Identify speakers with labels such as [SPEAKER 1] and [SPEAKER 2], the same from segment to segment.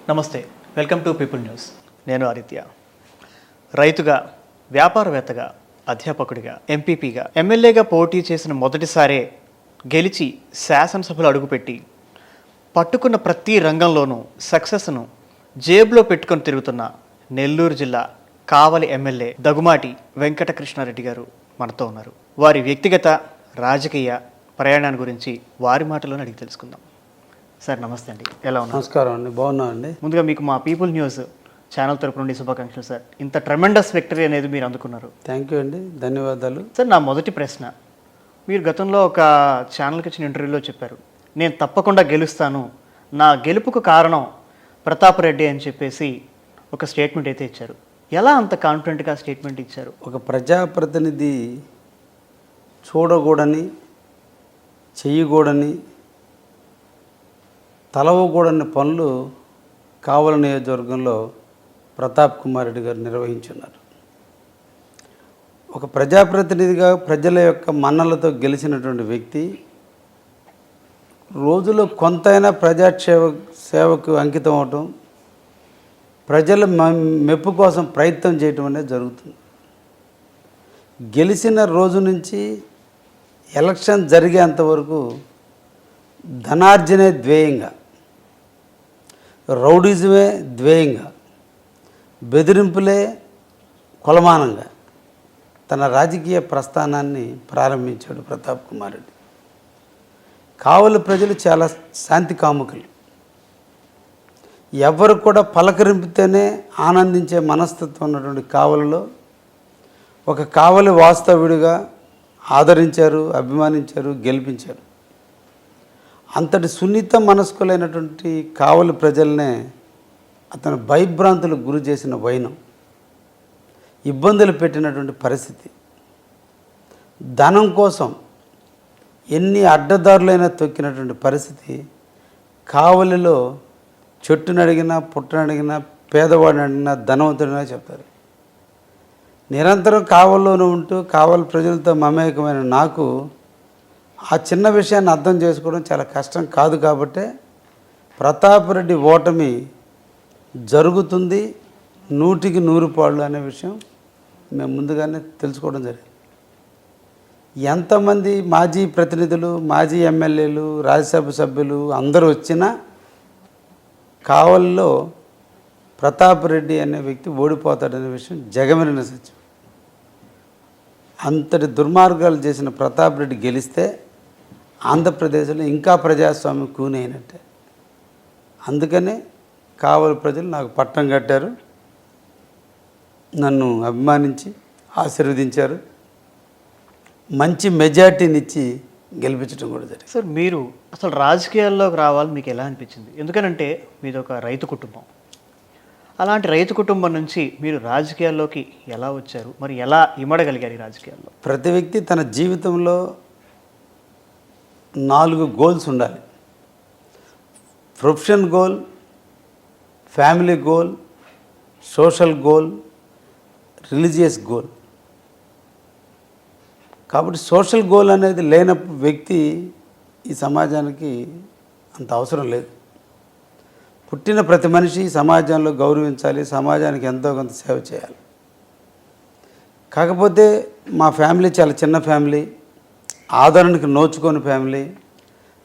[SPEAKER 1] నమస్తే, welcome to people news. నేను ఆదిత్య. రైతుగా, వ్యాపారవేత్తగా, అధ్యాపకుడిగా, ఎంపీపీగా, ఎమ్మెల్యేగా పోటీ చేసిన మొదటిసారే గెలిచి శాసనసభలో అడుగుపెట్టి పట్టుకున్న ప్రతి రంగంలోనూ సక్సెస్ను జేబులో పెట్టుకొని తిరుగుతున్న నెల్లూరు జిల్లా కావలి ఎమ్మెల్యే దగుమాటి వెంకటకృష్ణారెడ్డి గారు మనతో ఉన్నారు. వారి వ్యక్తిగత రాజకీయ ప్రయాణాన్ని గురించి వారి మాటలోనే అడిగి తెలుసుకుందాం. సార్ నమస్తే అండి, ఎలా ఉన్నారు?
[SPEAKER 2] నమస్కారం అండి, బాగున్నామండి.
[SPEAKER 1] ముందుగా మీకు మా పీపుల్ న్యూస్ ఛానల్ తరపు నుండి శుభాకాంక్షలు సార్. ఇంత ట్రెమెండస్ విక్టరీ అనేది మీరు అందుకున్నారు.
[SPEAKER 2] థ్యాంక్ యూ అండి, ధన్యవాదాలు.
[SPEAKER 1] సార్, నా మొదటి ప్రశ్న, మీరు గతంలో ఒక ఛానల్కి ఇచ్చిన ఇంటర్వ్యూలో చెప్పారు, నేను తప్పకుండా గెలుస్తాను, నా గెలుపుకు కారణం ప్రతాప్ రెడ్డి అని చెప్పేసి ఒక స్టేట్మెంట్ అయితే ఇచ్చారు. ఎలా అంత కాన్ఫిడెంట్గా స్టేట్మెంట్ ఇచ్చారు?
[SPEAKER 2] ఒక ప్రజాప్రతినిధి చూడకూడని, చెయ్యకూడని, తలవకూడని పనులు కావలి నియోజకవర్గంలో ప్రతాప్ కుమార్ రెడ్డి గారు నిర్వహించున్నారు. ఒక ప్రజాప్రతినిధిగా ప్రజల యొక్క మన్నలతో గెలిచినటువంటి వ్యక్తి రోజులో కొంతైనా సేవకు అంకితం అవటం, ప్రజల మెప్పు కోసం ప్రయత్నం చేయటం అనేది జరుగుతుంది. గెలిచిన రోజు నుంచి ఎలక్షన్ జరిగేంతవరకు ధనార్జనే ధ్యేయంగా, రౌడీజమే ధ్యేయంగా, బెదిరింపులే కొలమానంగా తన రాజకీయ ప్రస్థానాన్ని ప్రారంభించాడు ప్రతాప్ కుమార్ రెడ్డి. కావలి ప్రజలు చాలా శాంతి కాముకులు. ఎవరు కూడా పలకరింపితేనే ఆనందించే మనస్తత్వం ఉన్నటువంటి కావలిలో ఒక కావలి వాస్తవ్యుడిగా ఆదరించారు, అభిమానించారు, గెలిపించారు. అంతటి సున్నిత మనస్కులైనటువంటి కావలి ప్రజలనే అతను భయభ్రాంతులకు గురి చేసిన వైనం, ఇబ్బందులు పెట్టినటువంటి పరిస్థితి, ధనం కోసం ఎన్ని అడ్డదారులైనా తొక్కినటువంటి పరిస్థితి కావలిలో చెట్టునడిగినా, పుట్టనడిగినా, పేదవాడిని అడిగినా, ధనవంతుడినా చెప్తారు. నిరంతరం కావలిలోనే ఉంటూ కావలి ప్రజలతో మమేకమైన నాకు ఆ చిన్న విషయాన్ని అర్థం చేసుకోవడం చాలా కష్టం కాదు. కాబట్టే ప్రతాప్ రెడ్డి ఓటమి జరుగుతుంది 100కి 100 పాళ్ళు అనే విషయం మేము ముందుగానే తెలుసుకోవడం జరిగింది. ఎంతమంది మాజీ ప్రతినిధులు, మాజీ ఎమ్మెల్యేలు, రాజ్యసభ సభ్యులు అందరూ వచ్చినా కావలిలో ప్రతాప్ రెడ్డి అనే వ్యక్తి ఓడిపోతాడనే విషయం జగమెరిగిన సత్యం. అంతటి దుర్మార్గాలు చేసిన ప్రతాప్ రెడ్డి గెలిస్తే ఆంధ్రప్రదేశ్లో ఇంకా ప్రజాస్వామ్యం కూని అయినట్టే. అందుకనే కావలి ప్రజలు నాకు పట్టం కట్టారు, నన్ను అభిమానించి ఆశీర్వదించారు, మంచి మెజార్టీని ఇచ్చి గెలిపించడం కూడా జరిగింది.
[SPEAKER 1] సార్, మీరు అసలు రాజకీయాల్లోకి రావాలి మీకు ఎలా అనిపించింది? ఎందుకనంటే మీది ఒక రైతు కుటుంబం. అలాంటి రైతు కుటుంబం నుంచి మీరు రాజకీయాల్లోకి ఎలా వచ్చారు, మరి ఎలా ఇమడగలిగారు ఈ రాజకీయాల్లో?
[SPEAKER 2] ప్రతి వ్యక్తి తన జీవితంలో 4 గోల్స్ ఉండాలి. Profession goal, family goal, social goal, religious goal. కాబట్టి సోషల్ గోల్ అనేది లేనప్పుడు వ్యక్తి ఈ సమాజానికి అంత అవసరం లేదు. పుట్టిన ప్రతి మనిషి సమాజంలో గౌరవించాలి, సమాజానికి ఎంతో కొంత సేవ చేయాలి. కాకపోతే మా ఫ్యామిలీ చాలా చిన్న ఫ్యామిలీ, ఆదరణకి నోచుకోని ఫ్యామిలీ,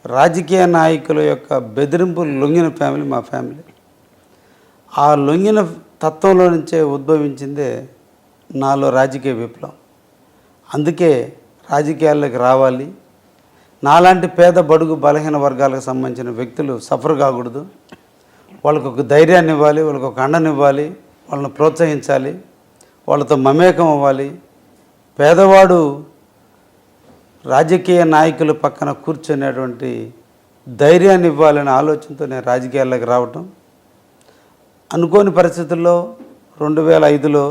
[SPEAKER 2] రాజకీయ నాయకుల యొక్క బెదిరింపులు లొంగిన ఫ్యామిలీ మా ఫ్యామిలీ. ఆ లొంగిన తత్వంలో నుంచే ఉద్భవించిందే నాలో రాజకీయ విప్లవం. అందుకే రాజకీయాల్లోకి రావాలి, నాలాంటి పేద బడుగు బలహీన వర్గాలకు సంబంధించిన వ్యక్తులు సఫర్ కాకూడదు, వాళ్ళకు ఒక ధైర్యాన్ని ఇవ్వాలి, వాళ్ళకు ఒక అండనివ్వాలి, వాళ్ళని ప్రోత్సహించాలి, వాళ్ళతో మమేకం అవ్వాలి. పేదవాడు రాజకీయ నాయకుల పక్కన కూర్చునేటువంటి ధైర్యాన్ని ఇవ్వాలనే ఆలోచనతో నేను రాజకీయాల్లోకి రావటం. అనుకోని పరిస్థితుల్లో 2005లో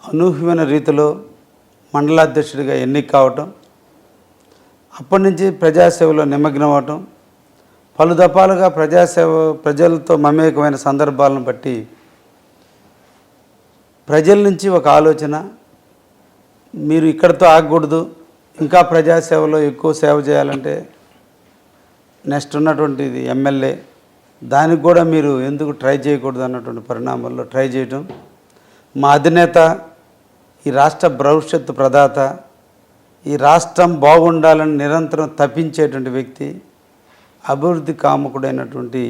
[SPEAKER 2] అనూహ్యమైన రీతిలో మండలాధ్యక్షుడిగా ఎన్నిక కావటం, అప్పటి నుంచి ప్రజాసేవలో నిమగ్నం అవటం, పలు దఫాలుగా ప్రజలతో మమేకమైన సందర్భాలను బట్టి ప్రజల నుంచి ఒక ఆలోచన, మీరు ఇక్కడితో ఆగకూడదు, ఇంకా ప్రజాసేవలో ఎక్కువ సేవ చేయాలంటే నెక్స్ట్ ఉన్నటువంటిది ఎమ్మెల్యే దానికి కూడా మీరు ఎందుకు ట్రై చేయకూడదు అన్నటువంటి పరిణామాల్లో ట్రై చేయటం. మా అధినేత, ఈ రాష్ట్ర భవిష్యత్తు ప్రదాత, ఈ రాష్ట్రం బాగుండాలని నిరంతరం తప్పించేటువంటి వ్యక్తి, అభివృద్ధి కాముకుడైనటువంటి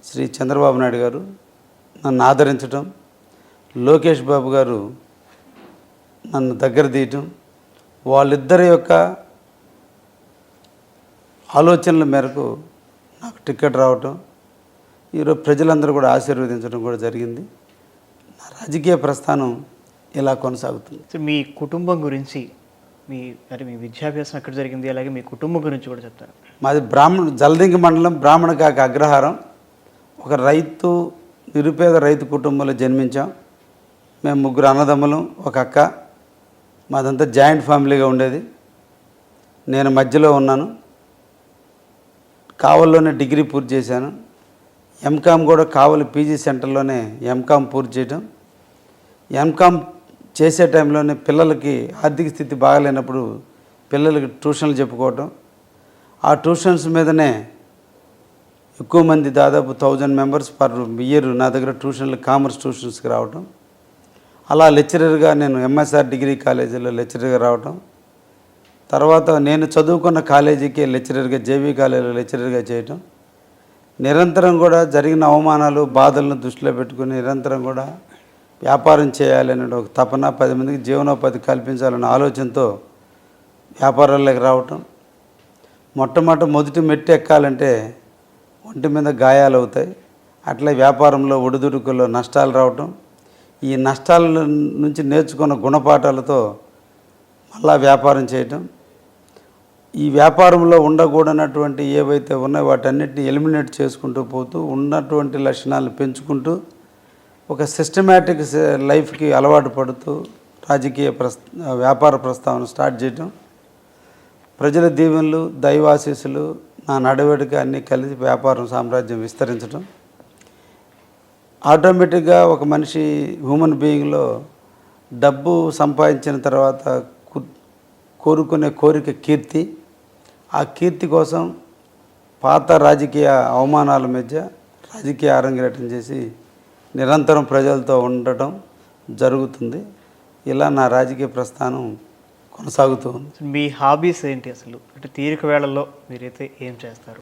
[SPEAKER 2] శ్రీ చంద్రబాబు నాయుడు గారు నన్ను ఆదరించటం, లోకేష్ బాబు గారు నన్ను దగ్గర తీయటం, వాళ్ళిద్దరి యొక్క ఆలోచనల మేరకు నాకు టికెట్ రావటం, ఈరోజు ప్రజలందరూ కూడా ఆశీర్వదించడం కూడా జరిగింది. నా రాజకీయ ప్రస్థానం ఇలా కొనసాగుతుంది.
[SPEAKER 1] సో మీ కుటుంబం గురించి, మీ విద్యాభ్యాసం ఎక్కడ జరిగింది, అలాగే మీ కుటుంబం గురించి కూడా చెప్తారు.
[SPEAKER 2] మాది జలదింగి మండలం బ్రాహ్మణకాక అగ్రహారం. ఒక నిరుపేద రైతు కుటుంబంలో జన్మించాం. మేము 3 అన్నదమ్ములం, ఒక అక్క. మాదంతా జాయింట్ ఫ్యామిలీగా ఉండేది. నేను మధ్యలో ఉన్నాను. కావలిలోనే డిగ్రీ పూర్తి చేశాను. ఎంకామ్ కూడా కావలి పీజీ సెంటర్లోనే ఎంకామ్ పూర్తి చేయటం. ఎంకామ్ చేసే టైంలోనే పిల్లలకి ఆర్థిక స్థితి బాగాలేనప్పుడు పిల్లలకి ట్యూషన్లు చెప్పుకోవటం. ఆ ట్యూషన్స్ మీదనే ఎక్కువ మంది, దాదాపు 1000 మెంబర్స్ పర్ ఇయర్ నా దగ్గర ట్యూషన్లు, కామర్స్ ట్యూషన్స్కి రావటం. అలా లెక్చరర్గా నేను ఎంఎస్ఆర్ డిగ్రీ కాలేజీలో లెక్చరర్గా రావటం. తర్వాత నేను చదువుకున్న కాలేజీకి లెక్చరర్గా, జేవీ కాలేజీలో లెక్చరర్గా చేయటం. నిరంతరం కూడా జరిగిన అవమానాలు, బాధలను దృష్టిలో పెట్టుకుని నిరంతరం కూడా వ్యాపారం చేయాలనే ఒక తపన, 10 మందికి జీవనోపాధి కల్పించాలనే ఆలోచనతో వ్యాపారాల్లోకి రావటం. మొదటి మెట్టు ఎక్కాలంటే ఒంటి మీద గాయాలు అవుతాయి. అట్లా వ్యాపారంలో ఒడిదుడుకుల్లో నష్టాలు రావటం. ఈ నష్టాల నుంచి నేర్చుకున్న గుణపాఠాలతో మళ్ళా వ్యాపారం చేయటం. ఈ వ్యాపారంలో ఉండకూడనటువంటి ఏవైతే ఉన్నాయో వాటన్నిటిని ఎలిమినేట్ చేసుకుంటూ పోతూ ఉన్నటువంటి లక్షణాలను పెంచుకుంటూ ఒక సిస్టమేటిక్ లైఫ్కి అలవాటు పడుతూ వ్యాపార ప్రస్తావన స్టార్ట్ చేయటం. ప్రజల దీవెనలు, దైవాశీస్సులు, నా నడవడిక అన్నీ కలిసి వ్యాపారం సామ్రాజ్యం విస్తరించడం. ఆటోమేటిక్గా ఒక మనిషి హ్యూమన్ బీయింగ్లో డబ్బు సంపాదించిన తర్వాత కోరుకునే కోరిక కీర్తి. ఆ కీర్తి కోసం పాత రాజకీయ అవమానాల మధ్య రాజకీయ అరంగేటం చేసి నిరంతరం ప్రజలతో ఉండటం జరుగుతుంది. ఇలా నా రాజకీయ ప్రస్థానం కొనసాగుతూ ఉంది.
[SPEAKER 1] మీ హాబీస్ ఏంటి అసలు? అంటే తీరిక వేళల్లో మీరైతే ఏం చేస్తారు?